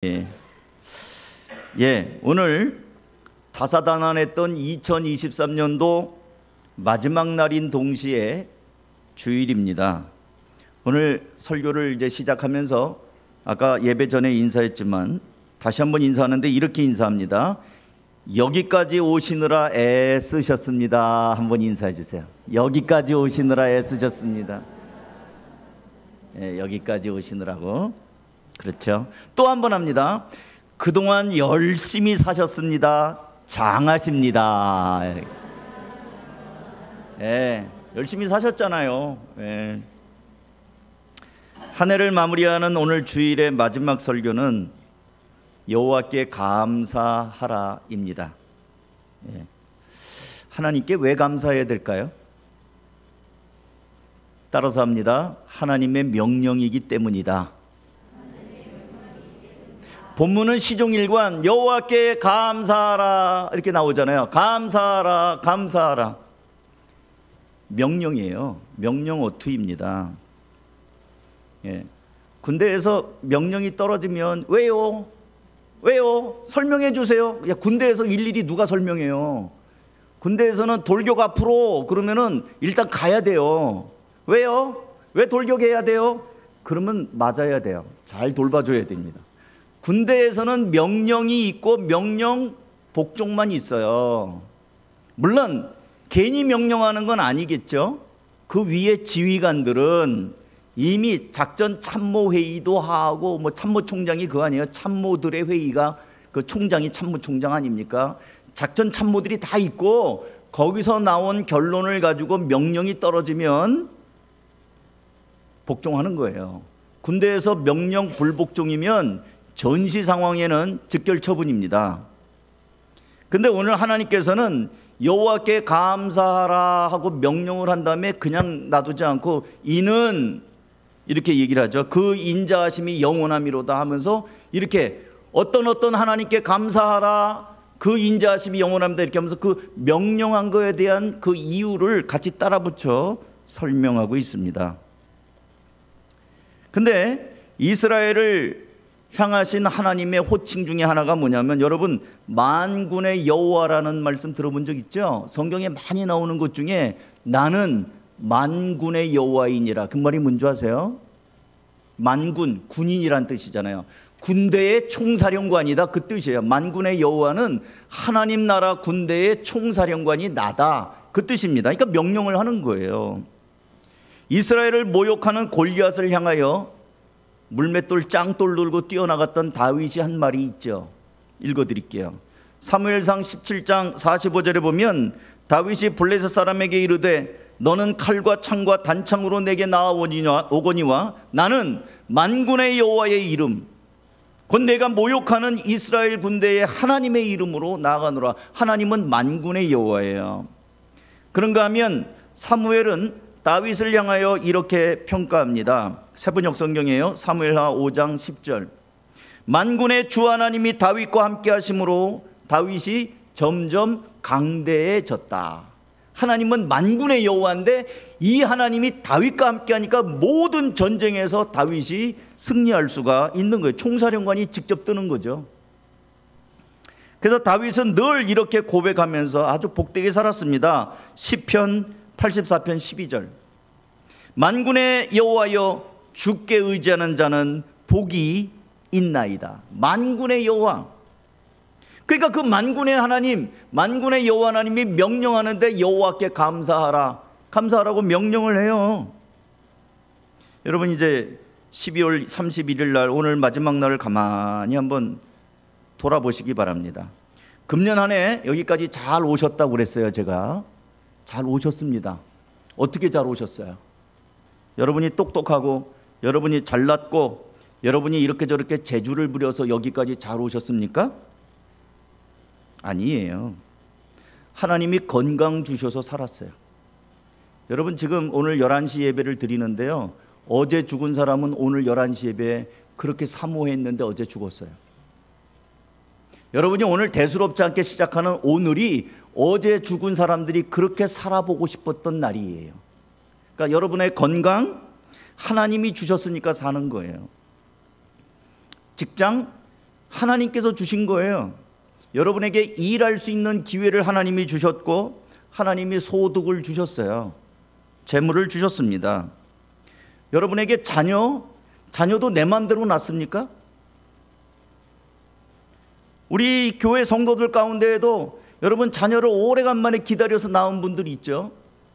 예. 오늘 다사다난했던 2023년도 마지막 날인 동시에 주일입니다. 오늘 설교를 이제 시작하면서 아까 예배 전에 인사했지만 다시 한번 인사하는데 이렇게 인사합니다. 여기까지 오시느라 애쓰셨습니다. 한번 인사해 주세요. 여기까지 오시느라 애쓰셨습니다. 여기까지 오시느라고. 그렇죠. 또 한 번 합니다. 그동안 열심히 사셨습니다. 장하십니다. 열심히 사셨잖아요. 한 해를 마무리하는 오늘 주일의 마지막 설교는 여호와께 감사하라입니다. 하나님께 왜 감사해야 될까요? 따라서 합니다. 하나님의 명령이기 때문이다. 본문은 시종일관 여호와께 감사하라 이렇게 나오잖아요. 감사하라, 감사하라. 명령이에요. 명령 어투입니다. 군대에서 명령이 떨어지면 왜요? 설명해 주세요. 군대에서 일일이 누가 설명해요? 군대에서는 돌격 앞으로 그러면은 일단 가야 돼요. 왜요? 왜 돌격해야 돼요? 그러면 맞아야 돼요. 잘 돌봐줘야 됩니다. 군대에서는 명령이 있고 명령 복종만 있어요. 물론 괜히 명령하는 건 아니겠죠. 그 위에 지휘관들은 이미 작전 참모 회의도 하고 참모총장이 그거 아니에요. 참모들의 회의가 그 총장이 참모총장 아닙니까? 작전 참모들이 다 있고 거기서 나온 결론을 가지고 명령이 떨어지면 복종하는 거예요. 군대에서 명령 불복종이면 전시 상황에는 즉결 처분입니다. 근데 오늘 하나님께서는 여호와께 감사하라 하고 명령을 한 다음에 그냥 놔두지 않고 이는 이렇게 얘기를 하죠. 그 인자하심이 영원함이로다 하면서 이렇게 어떤 하나님께 감사하라, 그 인자하심이 영원합니다 이렇게 하면서 그 명령한 거에 대한 그 이유를 같이 따라 붙여 설명하고 있습니다. 근데 이스라엘을 향하신 하나님의 호칭 중에 하나가 뭐냐면, 여러분 만군의 여호와라는 말씀 들어본 적 있죠? 성경에 많이 나오는 것 중에 나는 만군의 여호와이니라, 그 말이 뭔지 아세요? 만군, 군인이란 뜻이잖아요. 군대의 총사령관이다, 그 뜻이에요. 만군의 여호와는 하나님 나라 군대의 총사령관이 나다, 그 뜻입니다. 그러니까 명령을 하는 거예요. 이스라엘을 모욕하는 골리앗을 향하여 물맷돌 짱돌 들고 뛰어나갔던 다윗이 한 말이 있죠. 읽어드릴게요. 사무엘상 17장 45절에 보면 다윗이 블레셋 사람에게 이르되 너는 칼과 창과 단창으로 내게 나아오거니와 나는 만군의 여호와의 이름 곧 내가 모욕하는 이스라엘 군대의 하나님의 이름으로 나아가노라. 하나님은 만군의 여호와예요. 그런가 하면 사무엘은 다윗을 향하여 이렇게 평가합니다. 세번역 성경이에요. 사무엘하 5장 10절. 만군의 주 하나님이 다윗과 함께 하심으로 다윗이 점점 강대해졌다. 하나님은 만군의 여호와인데 이 하나님이 다윗과 함께 하니까 모든 전쟁에서 다윗이 승리할 수가 있는 거예요. 총사령관이 직접 뜨는 거죠. 그래서 다윗은 늘 이렇게 고백하면서 아주 복되게 살았습니다. 시편 84편 12절. 만군의 여호와여 주께 의지하는 자는 복이 있나이다. 만군의 여호와. 그러니까 그 만군의 하나님, 만군의 여호와 하나님이 명령하는데 여호와께 감사하라, 감사하라고 명령을 해요. 여러분 이제 12월 31일 날 오늘 마지막 날을 가만히 한번 돌아보시기 바랍니다. 금년 한 해 여기까지 잘 오셨다고 그랬어요. 제가 잘 오셨습니다. 어떻게 잘 오셨어요? 여러분이 똑똑하고 여러분이 잘났고 여러분이 이렇게 저렇게 재주를 부려서 여기까지 잘 오셨습니까? 아니에요. 하나님이 건강 주셔서 살았어요. 여러분 지금 오늘 11시 예배를 드리는데요, 어제 죽은 사람은 오늘 11시 예배에 그렇게 사모했는데 어제 죽었어요. 여러분이 오늘 대수롭지 않게 시작하는 오늘이 어제 죽은 사람들이 그렇게 살아보고 싶었던 날이에요. 그러니까 여러분의 건강 하나님이 주셨으니까 사는 거예요. 직장 하나님께서 주신 거예요. 여러분에게 일할 수 있는 기회를 하나님이 주셨고 하나님이 소득을 주셨어요. 재물을 주셨습니다. 여러분에게 자녀도 내 마음대로 낳습니까? 우리 교회 성도들 가운데에도 여러분 자녀를 오래간만에 기다려서 낳은 분들이 있죠.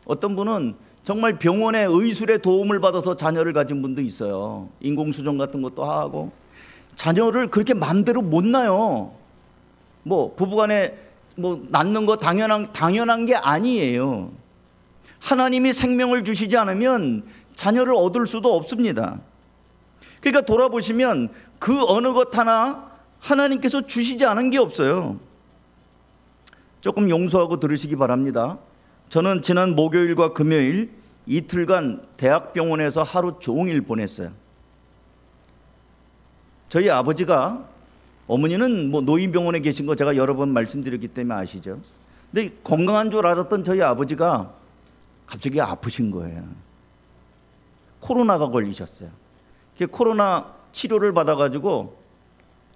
어떤 분은 정말 병원의 의술의 도움을 받아서 자녀를 가진 분도 있어요. 인공수정 같은 것도 하고. 자녀를 그렇게 마음대로 못 낳아요. 뭐 부부간에 뭐 낳는 거 당연한 게 아니에요. 하나님이 생명을 주시지 않으면 자녀를 얻을 수도 없습니다. 그러니까 돌아보시면 그 어느 것 하나 하나님께서 주시지 않은 게 없어요. 조금 용서하고 들으시기 바랍니다. 저는 지난 목요일과 금요일 이틀간 대학병원에서 하루 종일 보냈어요. 저희 아버지가, 어머니는 뭐 노인병원에 계신 거 제가 여러 번 말씀드렸기 때문에 아시죠. 근데 건강한 줄 알았던 저희 아버지가 갑자기 아프신 거예요. 코로나가 걸리셨어요. 코로나 치료를 받아가지고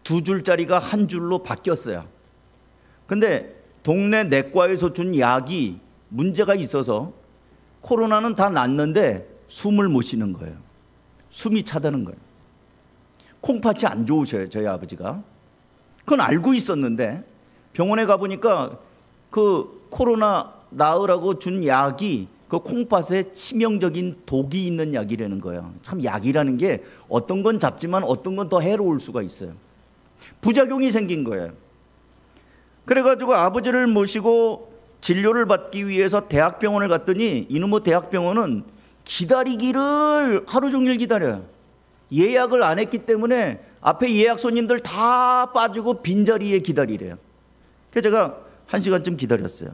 2줄짜리가 1줄로 바뀌었어요. 근데 동네 내과에서 준 약이 문제가 있어서 코로나는 다 낫는데 숨을 못 쉬는 거예요. 숨이 차다는 거예요. 콩팥이 안 좋으셔요, 저희 아버지가. 그건 알고 있었는데 병원에 가보니까 그 코로나 나으라고 준 약이 그 콩팥에 치명적인 독이 있는 약이라는 거예요. 참 약이라는 게 어떤 건 잡지만 어떤 건 더 해로울 수가 있어요. 부작용이 생긴 거예요. 그래가지고 아버지를 모시고 진료를 받기 위해서 대학병원을 갔더니 이놈의 대학병원은 기다리기를 하루 종일 기다려요. 예약을 안 했기 때문에 앞에 예약 손님들 다 빠지고 빈자리에 기다리래요. 그래서 제가 1시간쯤 기다렸어요.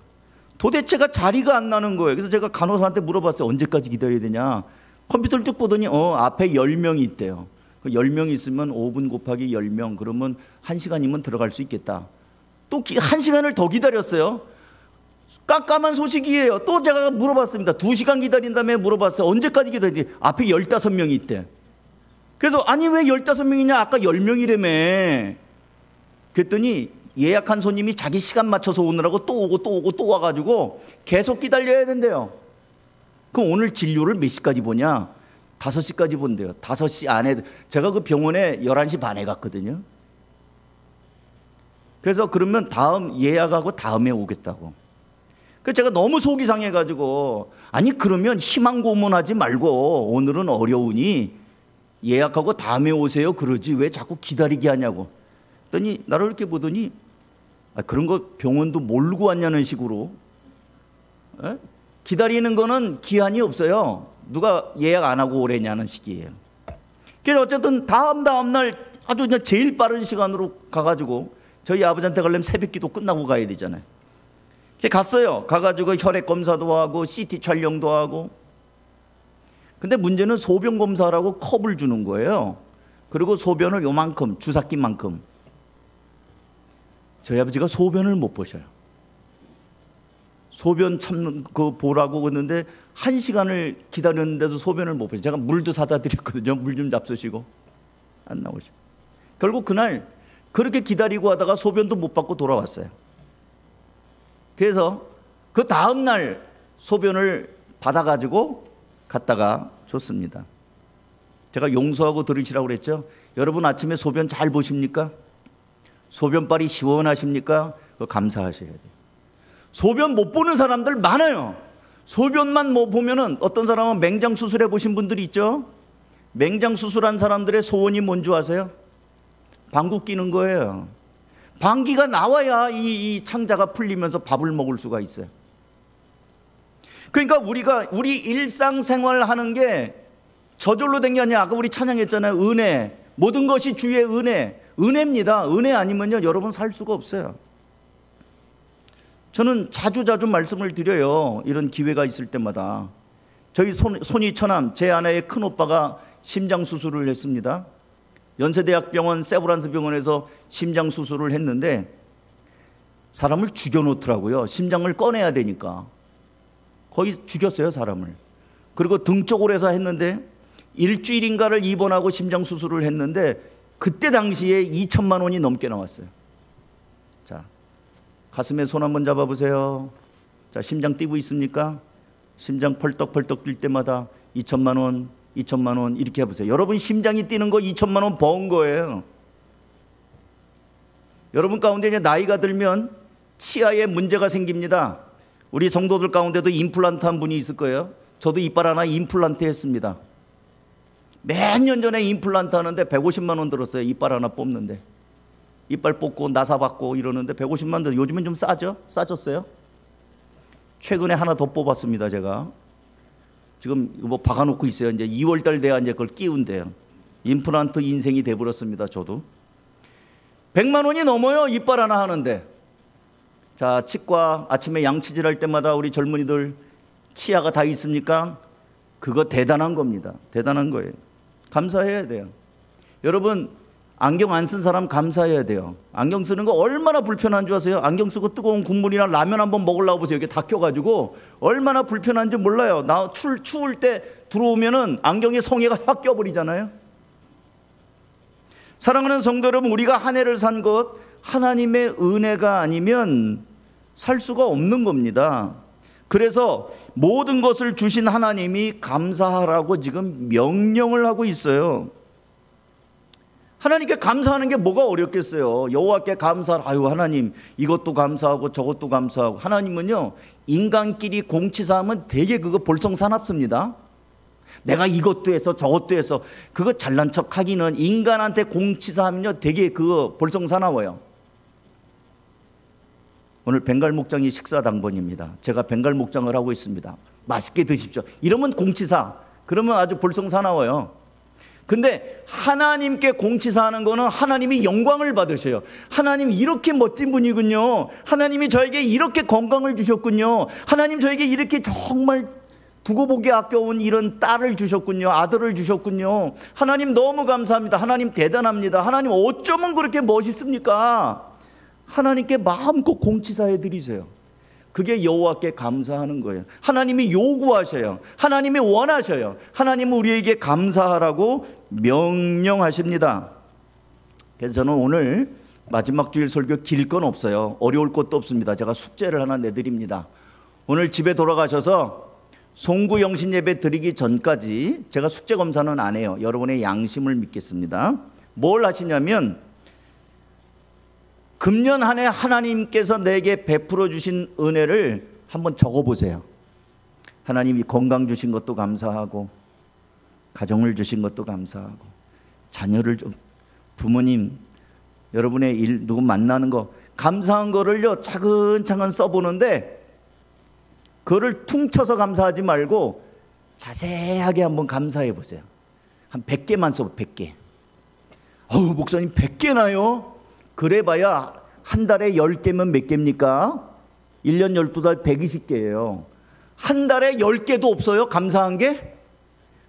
도대체가 자리가 안 나는 거예요. 그래서 제가 간호사한테 물어봤어요. 언제까지 기다려야 되냐. 컴퓨터를 쭉 보더니 앞에 10명이 있대요. 10명 있으면 5분 곱하기 10명 그러면 1시간이면 들어갈 수 있겠다. 또 1시간을 더 기다렸어요. 깜깜한 소식이에요. 또 제가 물어봤습니다. 2시간 기다린 다음에 물어봤어요. 언제까지 기다리지? 앞에 15명이 있대. 그래서 아니 왜 15명이냐? 아까 10명이라며. 그랬더니 예약한 손님이 자기 시간 맞춰서 오느라고 또 오고 또 와가지고 계속 기다려야 된대요. 그럼 오늘 진료를 몇 시까지 보냐? 5시까지 본대요. 5시 안에. 제가 그 병원에 11시 반에 갔거든요. 그래서 그러면 다음 예약하고 다음에 오겠다고. 그래서 제가 너무 속이 상해가지고 아니 그러면 희망 고문하지 말고 오늘은 어려우니 예약하고 다음에 오세요 그러지 왜 자꾸 기다리게 하냐고. 그랬더니 나를 이렇게 보더니 그런 거 병원도 모르고 왔냐는 식으로. 기다리는 거는 기한이 없어요. 누가 예약 안 하고 오래냐는 식이에요. 그래서 어쨌든 다음 날 아주 그냥 제일 빠른 시간으로 가가지고 저희 아버지한테 가려면 새벽기도 끝나고 가야 되잖아요. 갔어요. 가가지고 혈액 검사도 하고 CT 촬영도 하고. 근데 문제는 소변 검사라고 컵을 주는 거예요. 그리고 소변을 요만큼, 주사기만큼. 저희 아버지가 소변을 못 보셔요. 소변 참는 거 보라고 했는데 1시간을 기다렸는데도 소변을 못 보셔요. 제가 물도 사다 드렸거든요. 물 좀 잡수시고. 안 나오셔. 결국 그날 그렇게 기다리고 하다가 소변도 못 받고 돌아왔어요. 그래서 그 다음 날 소변을 받아가지고 갔다가 줬습니다. 제가 용서하고 들으시라고 그랬죠. 여러분 아침에 소변 잘 보십니까? 소변발이 시원하십니까? 그거 감사하셔야 돼요. 소변 못 보는 사람들 많아요. 소변만 뭐 보면은 어떤 사람은 맹장 수술해 보신 분들이 있죠. 맹장 수술한 사람들의 소원이 뭔지 아세요? 방구 끼는 거예요. 방귀가 나와야 이 창자가 풀리면서 밥을 먹을 수가 있어요. 그러니까 우리 일상생활 하는 게 저절로 된 게 아니라 아까 우리 찬양했잖아요. 은혜. 모든 것이 주의 은혜입니다. 은혜 아니면요 여러분 살 수가 없어요. 저는 자주 말씀을 드려요. 이런 기회가 있을 때마다. 저희 손이 처남 제 아내의 큰오빠가 심장수술을 했습니다. 연세대학병원 세브란스 병원에서 심장수술을 했는데 사람을 죽여놓더라고요. 심장을 꺼내야 되니까. 거의 죽였어요 사람을. 그리고 등 쪽으로 해서 했는데 일주일인가를 입원하고 심장수술을 했는데 그때 당시에 2천만 원이 넘게 나왔어요. 자, 가슴에 손 한번 잡아보세요. 자, 심장 뛰고 있습니까? 심장 펄떡펄떡 뛸 때마다 2천만 원, 2천만 원 이렇게 해보세요. 여러분 심장이 뛰는 거 2천만 원 번 거예요. 여러분 가운데 이제 나이가 들면 치아에 문제가 생깁니다. 우리 성도들 가운데도 임플란트 한 분이 있을 거예요. 저도 이빨 하나 임플란트 했습니다. 몇 년 전에 임플란트 하는데 150만 원 들었어요. 이빨 하나 뽑는데. 이빨 뽑고 나사 받고 이러는데 150만 원 들어요. 요즘은 좀 싸죠? 싸졌어요? 최근에 하나 더 뽑았습니다. 제가 지금 뭐 박아놓고 있어요. 이제 2월달 돼야 이제 그걸 끼운대요. 임플란트 인생이 돼버렸습니다. 저도 100만 원이 넘어요. 이빨 하나 하는데. 자, 치과 아침에 양치질 할 때마다 우리 젊은이들 치아가 다 있습니까? 그거 대단한 겁니다. 대단한 거예요. 감사해야 돼요. 여러분 안경 안 쓴 사람 감사해야 돼요. 안경 쓰는 거 얼마나 불편한 줄 아세요? 안경 쓰고 뜨거운 국물이나 라면 한번 먹으려고 보세요. 여기 다 껴가지고 얼마나 불편한지 몰라요. 나 추울 때 들어오면은 안경에 성에가 확 껴버리잖아요. 사랑하는 성도 여러분, 우리가 한 해를 산 것 하나님의 은혜가 아니면 살 수가 없는 겁니다. 그래서 모든 것을 주신 하나님이 감사하라고 지금 명령을 하고 있어요. 하나님께 감사하는 게 뭐가 어렵겠어요. 여호와께 감사하라. 아유 하나님 이것도 감사하고 저것도 감사하고. 하나님은요 인간끼리 공치사하면 되게 그거 볼썽사납습니다. 내가 이것도 해서 저것도 해서 그거 잘난 척 하기는 인간한테 공치사하면요 되게 그거 볼썽사나워요. 오늘 벵갈 목장이 식사 당번입니다. 제가 벵갈 목장을 하고 있습니다. 맛있게 드십시오. 이러면 공치사. 그러면 아주 볼썽사나워요. 근데 하나님께 공치사하는 거는 하나님이 영광을 받으셔요. 하나님 이렇게 멋진 분이군요. 하나님이 저에게 이렇게 건강을 주셨군요. 하나님 저에게 이렇게 정말 두고 보기 아까운 이런 딸을 주셨군요. 아들을 주셨군요. 하나님 너무 감사합니다. 하나님 대단합니다. 하나님 어쩌면 그렇게 멋있습니까? 하나님께 마음껏 공치사해 드리세요. 그게 여호와께 감사하는 거예요. 하나님이 요구하셔요. 하나님이 원하셔요. 하나님은 우리에게 감사하라고 명령하십니다. 그래서 저는 오늘 마지막 주일 설교 길 건 없어요. 어려울 것도 없습니다. 제가 숙제를 하나 내드립니다. 오늘 집에 돌아가셔서 송구 영신 예배 드리기 전까지 제가 숙제 검사는 안 해요. 여러분의 양심을 믿겠습니다. 뭘 하시냐면 금년 한 해 하나님께서 내게 베풀어 주신 은혜를 한번 적어보세요. 하나님이 건강 주신 것도 감사하고 가정을 주신 것도 감사하고 자녀를 좀 부모님 여러분의 일 누구 만나는 거 감사한 거를요 차근차근 써보는데 그거를 퉁쳐서 감사하지 말고 자세하게 한번 감사해 보세요. 한 100개만 써보 100개. 어우 목사님 100개나요? 그래봐야 한 달에 10개면 몇 개입니까? 1년 12달 120개예요. 한 달에 10개도 없어요? 감사한 게?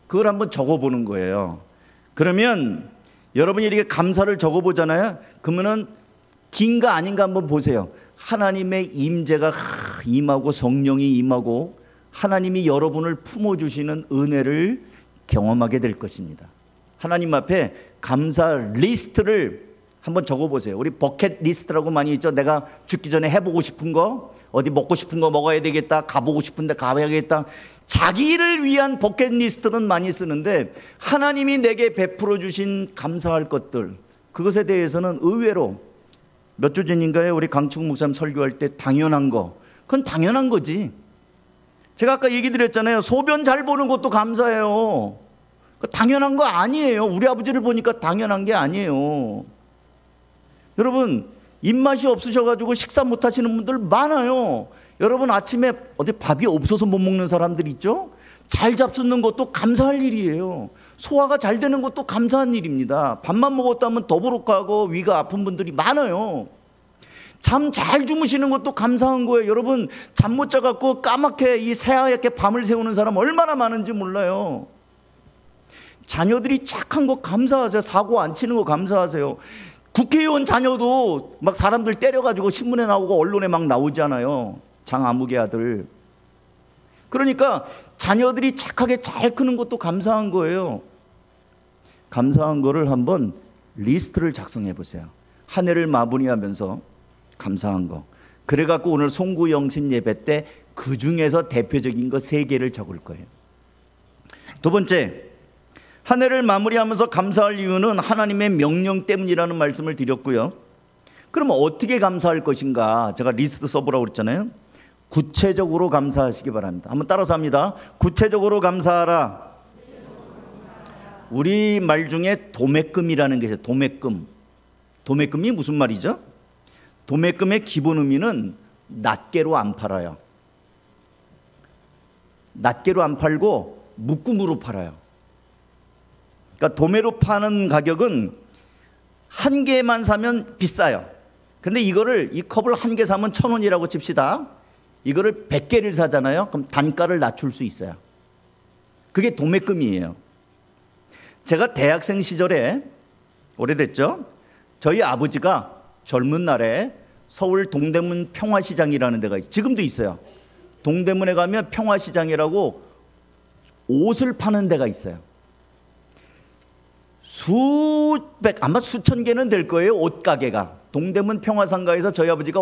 그걸 한번 적어보는 거예요. 그러면 여러분이 이렇게 감사를 적어보잖아요. 그러면은 긴가 아닌가 한번 보세요. 하나님의 임재가 임하고 성령이 임하고 하나님이 여러분을 품어주시는 은혜를 경험하게 될 것입니다. 하나님 앞에 감사 리스트를 한번 적어보세요. 우리 버켓 리스트라고 많이 있죠. 내가 죽기 전에 해보고 싶은 거, 어디 먹고 싶은 거 먹어야 되겠다, 가보고 싶은데 가봐야겠다. 자기를 위한 버켓 리스트는 많이 쓰는데 하나님이 내게 베풀어 주신 감사할 것들, 그것에 대해서는 의외로 몇 주 전인가요? 우리 강충 목사님 설교할 때 당연한 거, 그건 당연한 거지. 제가 아까 얘기 드렸잖아요. 소변 잘 보는 것도 감사해요. 당연한 거 아니에요. 우리 아버지를 보니까 당연한 게 아니에요. 여러분 입맛이 없으셔가지고 식사 못 하시는 분들 많아요. 여러분 아침에 어디 밥이 없어서 못 먹는 사람들 있죠? 잘 잡수는 것도 감사할 일이에요. 소화가 잘 되는 것도 감사한 일입니다. 밥만 먹었다면 더부룩하고 위가 아픈 분들이 많아요. 잠 잘 주무시는 것도 감사한 거예요. 여러분 잠 못 자갖고 까맣게 이 새하얗게 밤을 새우는 사람 얼마나 많은지 몰라요. 자녀들이 착한 거 감사하세요. 사고 안 치는 거 감사하세요. 국회의원 자녀도 막 사람들 때려가지고 신문에 나오고 언론에 막 나오잖아요. 장아무개 아들. 그러니까 자녀들이 착하게 잘 크는 것도 감사한 거예요. 감사한 거를 한번 리스트를 작성해 보세요. 한 해를 마무리하면서 감사한 거. 그래갖고 오늘 송구영신 예배 때 그 중에서 대표적인 거 3개를 적을 거예요. 두 번째, 한 해를 마무리하면서 감사할 이유는 하나님의 명령 때문이라는 말씀을 드렸고요. 그러면 어떻게 감사할 것인가? 제가 리스트 써보라고 그랬잖아요. 구체적으로 감사하시기 바랍니다. 한번 따라서 합니다. 구체적으로 감사하라. 우리 말 중에 도매금이라는 게 있어요. 도매금. 도매금이 무슨 말이죠? 도매금의 기본 의미는 낱개로 안 팔아요. 낱개로 안 팔고 묶음으로 팔아요. 그러니까 도매로 파는 가격은 한 개만 사면 비싸요. 근데 이거를 이 컵을 한 개 사면 1,000원이라고 칩시다. 이거를 100개를 사잖아요. 그럼 단가를 낮출 수 있어요. 그게 도매금이에요. 제가 대학생 시절에, 오래됐죠? 저희 아버지가 젊은 날에 서울 동대문 평화시장이라는 데가 있어요. 지금도 있어요. 동대문에 가면 평화시장이라고 옷을 파는 데가 있어요. 아마 수천 개는 될 거예요. 옷가게가. 동대문 평화상가에서 저희 아버지가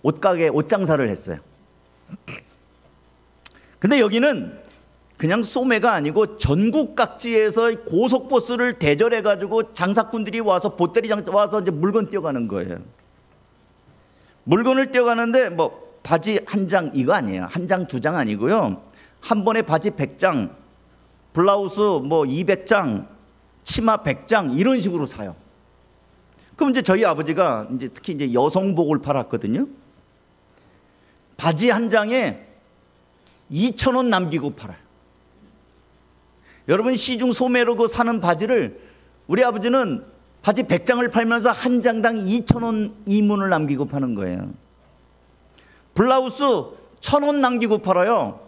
옷가게, 옷장사를 했어요. 근데 여기는 그냥 소매가 아니고 전국 각지에서 고속버스를 대절해가지고 장사꾼들이 와서 보따리 장사 와서 이제 물건 띄어가는 거예요. 물건을 띄어가는데 뭐 바지 한 장 이거 아니에요. 한 장, 2장 아니고요. 한 번에 바지 100장, 블라우스 뭐 200장, 치마 100장 이런 식으로 사요. 그럼 이제 저희 아버지가 이제 특히 이제 여성복을 팔았거든요. 바지 한 장에 2,000원 남기고 팔아요. 여러분 시중 소매로 그 사는 바지를 우리 아버지는 바지 100장을 팔면서 한 장당 2,000원 이문을 남기고 파는 거예요. 블라우스 1,000원 남기고 팔아요.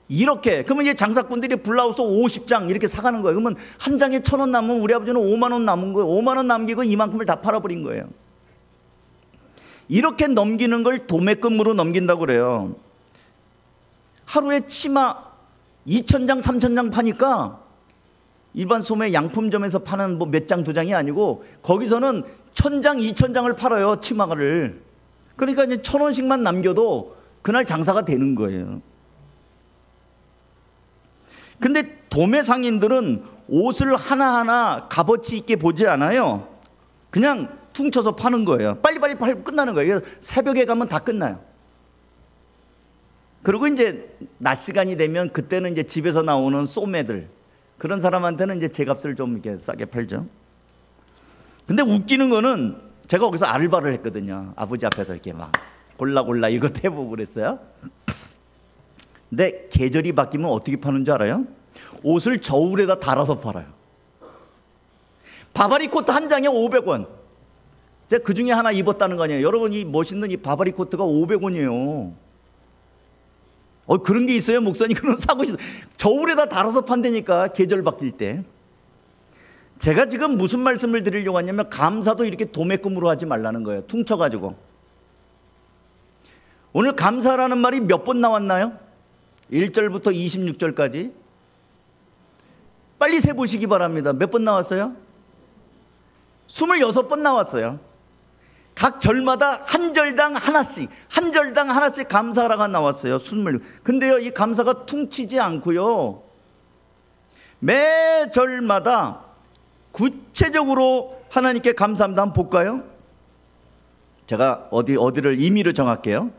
이렇게. 그러면 이제 장사꾼들이 블라우스 50장 이렇게 사가는 거예요. 그러면 한 장에 1,000원 남으면 우리 아버지는 5만 원 남은 거예요. 5만 원 남기고 이만큼을 다 팔아버린 거예요. 이렇게 넘기는 걸 도매금으로 넘긴다고 그래요. 하루에 치마 2,000장, 3,000장 파니까 일반 소매 양품점에서 파는 뭐 몇 장, 2장이 아니고 거기서는 1,000장, 2,000장을 팔아요. 치마를. 그러니까 이제 1,000원씩만 남겨도 그날 장사가 되는 거예요. 근데 도매 상인들은 옷을 하나하나 값어치 있게 보지 않아요. 그냥 퉁쳐서 파는 거예요. 빨리빨리 팔고 끝나는 거예요. 새벽에 가면 다 끝나요. 그리고 이제 낮 시간이 되면 그때는 이제 집에서 나오는 소매들, 그런 사람한테는 이제 제값을 좀 이렇게 싸게 팔죠. 근데 웃기는 거는 제가 거기서 알바를 했거든요. 아버지 앞에서 이렇게 막 골라 이거 해보고 그랬어요. 근데 계절이 바뀌면 어떻게 파는 줄 알아요? 옷을 저울에다 달아서 팔아요. 바바리 코트 한 장에 500원. 제가 그 중에 하나 입었다는 거 아니에요. 여러분 이 멋있는 이 바바리 코트가 500원이에요. 그런 게 있어요, 목사님? 그럼 사고 싶어. 저울에다 달아서 판다니까, 계절 바뀔 때. 제가 지금 무슨 말씀을 드리려고 하냐면 감사도 이렇게 도매금으로 하지 말라는 거예요. 퉁쳐가지고. 오늘 감사라는 말이 몇 번 나왔나요? 1절부터 26절까지. 빨리 세보시기 바랍니다. 몇 번 나왔어요? 26번 나왔어요. 각 절마다 한 절당 하나씩, 한 절당 하나씩 감사라가 나왔어요. 근데요, 이 감사가 퉁치지 않고요, 매 절마다 구체적으로 하나님께 감사합니다. 한번 볼까요? 제가 어디를 임의로 정할게요.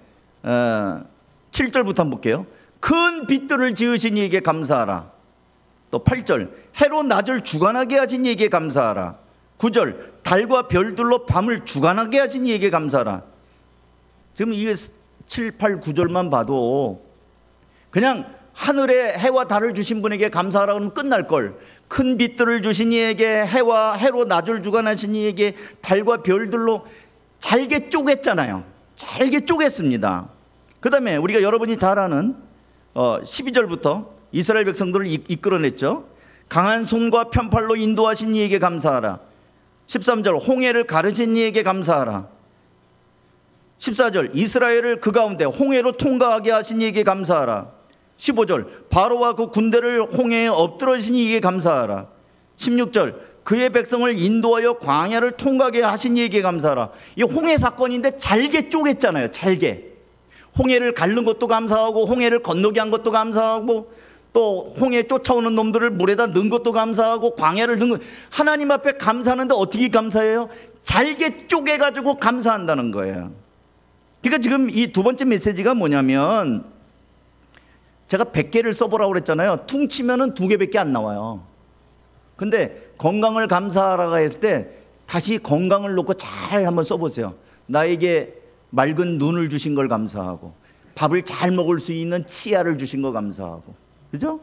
7절부터 한번 볼게요. 큰 빛들을 지으신 이에게 감사하라. 또 8절, 해로 낮을 주관하게 하신 이에게 감사하라. 9절, 달과 별들로 밤을 주관하게 하신 이에게 감사하라. 지금 이게 7, 8, 9절만 봐도 그냥 하늘에 해와 달을 주신 분에게 감사하라 그러면 끝날 걸. 큰 빛들을 주신 이에게, 해로 낮을 주관하신 이에게, 달과 별들로 잘게 쪼갰잖아요. 잘게 쪼갰습니다. 그 다음에 우리가 여러분이 잘 아는 12절부터 이스라엘 백성들을 이끌어냈죠. 강한 손과 편팔로 인도하신 이에게 감사하라. 13절, 홍해를 가르신 이에게 감사하라. 14절, 이스라엘을 그 가운데 홍해로 통과하게 하신 이에게 감사하라. 15절, 바로와 그 군대를 홍해에 엎드러신 이에게 감사하라. 16절 그의 백성을 인도하여 광야를 통과하게 하신 이에게 감사하라. 이 홍해 사건인데 잘게 쪼갰잖아요. 잘게. 홍해를 가른 것도 감사하고 홍해를 건너게 한 것도 감사하고 또 홍해 쫓아오는 놈들을 물에다 넣은 것도 감사하고 광야를 넣은 것. 하나님 앞에 감사하는데 어떻게 감사해요? 잘게 쪼개가지고 감사한다는 거예요. 그러니까 지금 이 두 번째 메시지가 뭐냐면 제가 100개를 써보라고 그랬잖아요. 퉁치면은 2개밖에 안 나와요. 근데 건강을 감사하라고 할 때 다시 건강을 놓고 잘 한번 써보세요. 나에게 맑은 눈을 주신 걸 감사하고 밥을 잘 먹을 수 있는 치아를 주신 거 감사하고, 그죠?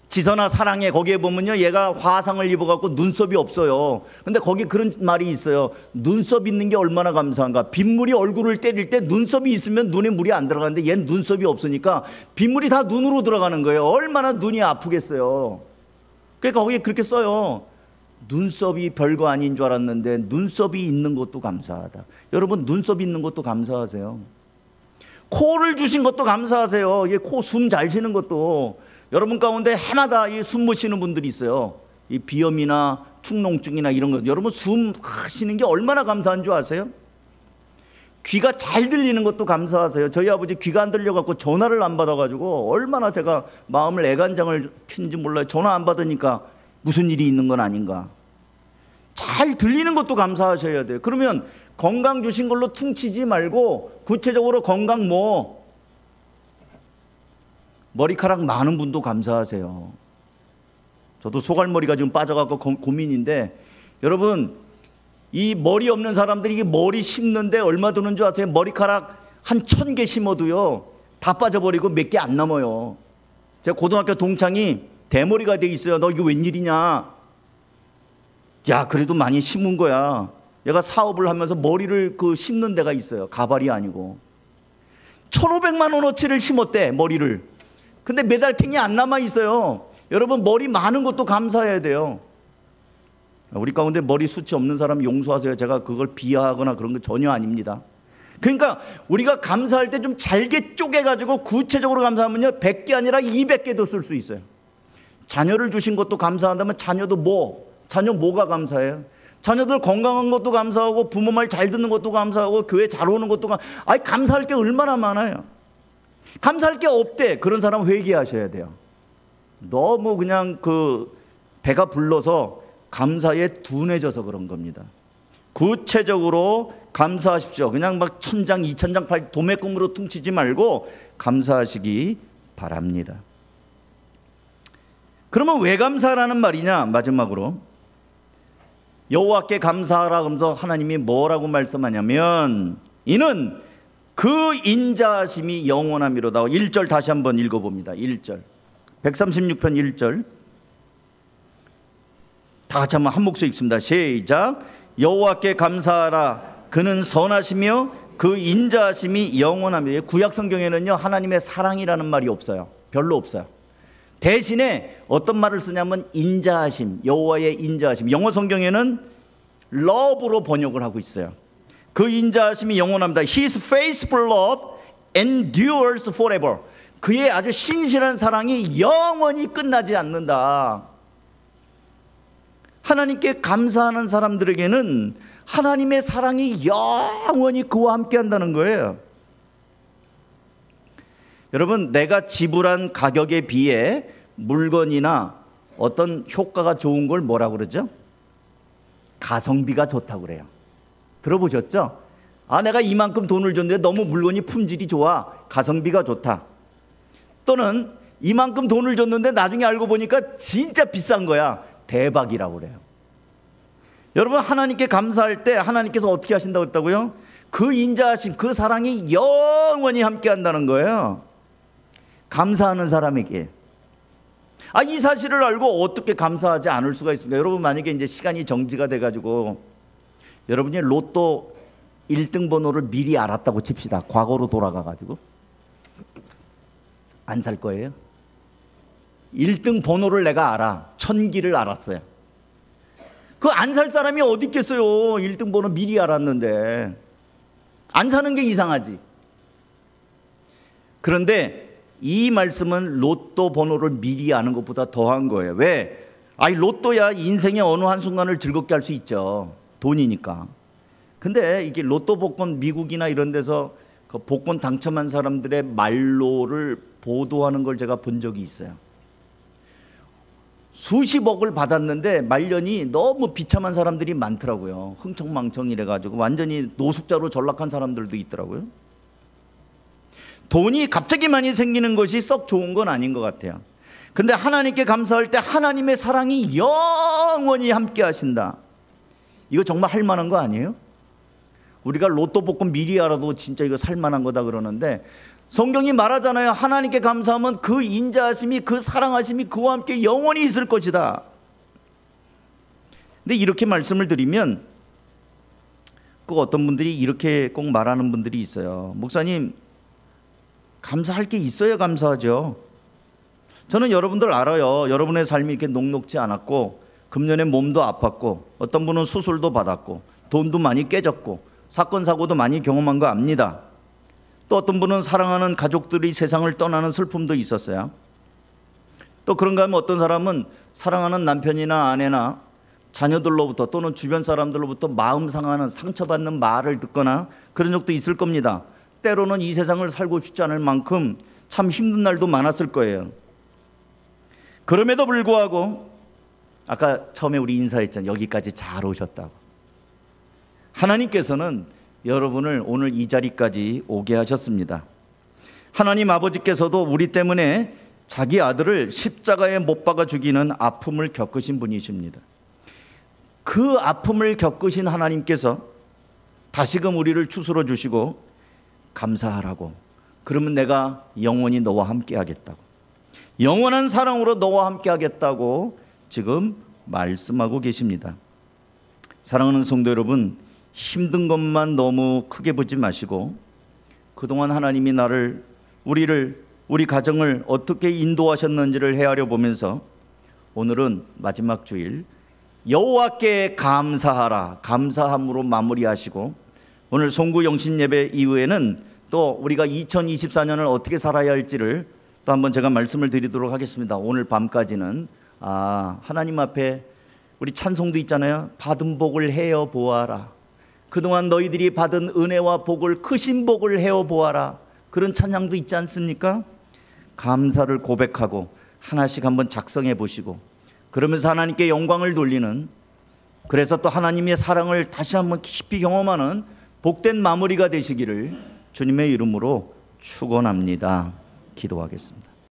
지선아 사랑해 거기에 보면요 얘가 화상을 입어갖고 눈썹이 없어요. 근데 거기 그런 말이 있어요. 눈썹 있는 게 얼마나 감사한가. 빗물이 얼굴을 때릴 때 눈썹이 있으면 눈에 물이 안 들어가는데 얘는 눈썹이 없으니까 빗물이 다 눈으로 들어가는 거예요. 얼마나 눈이 아프겠어요. 그러니까 거기에 그렇게 써요. 눈썹이 별거 아닌 줄 알았는데 눈썹이 있는 것도 감사하다. 여러분 눈썹이 있는 것도 감사하세요. 코를 주신 것도 감사하세요. 이 코 숨 잘 쉬는 것도. 여러분 가운데 해마다 이 숨 못 쉬는 분들이 있어요. 이 비염이나 축농증이나 이런 거. 여러분 숨 쉬는 게 얼마나 감사한 줄 아세요? 귀가 잘 들리는 것도 감사하세요. 저희 아버지 귀가 안 들려갖고 전화를 안 받아가지고 얼마나 제가 마음을 애간장을 피는지 몰라요. 전화 안 받으니까 무슨 일이 있는 건 아닌가. 잘 들리는 것도 감사하셔야 돼요. 그러면 건강 주신 걸로 퉁치지 말고 구체적으로 건강 뭐 머리카락 많은 분도 감사하세요. 저도 소갈머리가 지금 빠져갖고 고민인데 여러분 이 머리 없는 사람들이 이 머리 심는데 얼마 드는 줄 아세요? 머리카락 한 1000개 심어도요 다 빠져버리고 몇 개 안 남아요. 제가 고등학교 동창이 대머리가 돼 있어요. 너 이거 웬일이냐? 야 그래도 많이 심은 거야. 얘가 사업을 하면서 머리를 심는 데가 있어요. 가발이 아니고 1,500만 원어치를 심었대 머리를. 근데 메달탱이 안 남아 있어요. 여러분 머리 많은 것도 감사해야 돼요. 우리 가운데 머리 숱이 없는 사람 용서하세요. 제가 그걸 비하하거나 그런 거 전혀 아닙니다. 그러니까 우리가 감사할 때 좀 잘게 쪼개가지고 구체적으로 감사하면요 100개 아니라 200개도 쓸 수 있어요. 자녀를 주신 것도 감사한다면 자녀도 자녀 뭐가 감사해요? 자녀들 건강한 것도 감사하고 부모 말 잘 듣는 것도 감사하고 교회 잘 오는 것도 감사할 게 얼마나 많아요. 감사할 게 없대. 그런 사람 회개하셔야 돼요. 너무 그냥 배가 불러서 감사에 둔해져서 그런 겁니다. 구체적으로 감사하십시오. 그냥 막 1000장 2000장 도매금으로 퉁치지 말고 감사하시기 바랍니다. 그러면 왜 감사라는 말이냐? 마지막으로 여호와께 감사하라 그러면서 하나님이 뭐라고 말씀하냐면 이는 그 인자하심이 영원함이로다. 1절 다시 한번 읽어봅니다. 1절 136편 1절 다 같이 한번 한 목소리 읽습니다. 시작. 여호와께 감사하라. 그는 선하시며 그 인자하심이 영원함이에요. 구약 성경에는요 하나님의 사랑이라는 말이 없어요. 별로 없어요. 대신에 어떤 말을 쓰냐면 인자하심, 여호와의 인자하심. 영어 성경에는 love로 번역을 하고 있어요. 그 인자하심이 영원합니다. His faithful love endures forever. 그의 아주 신실한 사랑이 영원히 끝나지 않는다. 하나님께 감사하는 사람들에게는 하나님의 사랑이 영원히 그와 함께 한다는 거예요. 여러분 내가 지불한 가격에 비해 물건이나 어떤 효과가 좋은 걸 뭐라고 그러죠? 가성비가 좋다고 그래요. 들어보셨죠? 내가 이만큼 돈을 줬는데 너무 물건이 품질이 좋아. 가성비가 좋다. 또는 이만큼 돈을 줬는데 나중에 알고 보니까 진짜 비싼 거야. 대박이라고 그래요. 여러분 하나님께 감사할 때 하나님께서 어떻게 하신다고 했다고요? 그 인자하심, 그 사랑이 영원히 함께 한다는 거예요. 감사하는 사람에게. 이 사실을 알고 어떻게 감사하지 않을 수가 있습니까? 여러분 만약에 이제 시간이 정지가 돼가지고 여러분이 로또 1등 번호를 미리 알았다고 칩시다. 과거로 돌아가가지고 안 살 거예요? 1등 번호를 내가 알아. 1000기를 알았어요. 그 안 살 사람이 어디 있겠어요? 1등 번호 미리 알았는데 안 사는 게 이상하지. 그런데 이 말씀은 로또 번호를 미리 아는 것보다 더한 거예요. 왜? 아이 로또야 인생의 어느 한순간을 즐겁게 할 수 있죠. 돈이니까. 근데 이게 로또 복권 미국이나 이런 데서 그 복권 당첨한 사람들의 말로를 보도하는 걸 제가 본 적이 있어요. 수십억을 받았는데 말년이 너무 비참한 사람들이 많더라고요. 흥청망청 이래가지고 완전히 노숙자로 전락한 사람들도 있더라고요. 돈이 갑자기 많이 생기는 것이 썩 좋은 건 아닌 것 같아요. 근데 하나님께 감사할 때 하나님의 사랑이 영원히 함께 하신다. 이거 정말 할 만한 거 아니에요? 우리가 로또 복권 미리 알아도 진짜 이거 살 만한 거다 그러는데 성경이 말하잖아요. 하나님께 감사하면 그 인자하심이, 그 사랑하심이 그와 함께 영원히 있을 것이다. 근데 이렇게 말씀을 드리면 꼭 어떤 분들이 이렇게 꼭 말하는 분들이 있어요. 목사님, 감사할 게 있어야 감사하죠. 저는 여러분들 알아요. 여러분의 삶이 이렇게 녹록지 않았고 금년에 몸도 아팠고 어떤 분은 수술도 받았고 돈도 많이 깨졌고 사건 사고도 많이 경험한 거 압니다. 또 어떤 분은 사랑하는 가족들이 세상을 떠나는 슬픔도 있었어요. 또 그런가 하면 어떤 사람은 사랑하는 남편이나 아내나 자녀들로부터 또는 주변 사람들로부터 마음 상하는 상처받는 말을 듣거나 그런 적도 있을 겁니다. 때로는 이 세상을 살고 싶지 않을 만큼 참 힘든 날도 많았을 거예요. 그럼에도 불구하고 아까 처음에 우리 인사했잖아요. 여기까지 잘 오셨다고. 하나님께서는 여러분을 오늘 이 자리까지 오게 하셨습니다. 하나님 아버지께서도 우리 때문에 자기 아들을 십자가에 못 박아 죽이는 아픔을 겪으신 분이십니다. 그 아픔을 겪으신 하나님께서 다시금 우리를 추스러 주시고 감사하라고, 그러면 내가 영원히 너와 함께 하겠다고, 영원한 사랑으로 너와 함께 하겠다고 지금 말씀하고 계십니다. 사랑하는 성도 여러분, 힘든 것만 너무 크게 보지 마시고 그동안 하나님이 나를, 우리 가정을 어떻게 인도하셨는지를 헤아려 보면서 오늘은 마지막 주일 여호와께 감사하라, 감사함으로 마무리하시고 오늘 송구 영신 예배 이후에는 또 우리가 2024년을 어떻게 살아야 할지를 또 한번 제가 말씀을 드리도록 하겠습니다. 오늘 밤까지는 하나님 앞에 우리 찬송도 있잖아요. 받은 복을 헤어 보아라. 그동안 너희들이 받은 은혜와 복을, 크신 복을 헤어 보아라. 그런 찬양도 있지 않습니까? 감사를 고백하고 하나씩 한번 작성해 보시고 그러면서 하나님께 영광을 돌리는, 그래서 또 하나님의 사랑을 다시 한번 깊이 경험하는 복된 마무리가 되시기를 주님의 이름으로 축원합니다. 기도하겠습니다.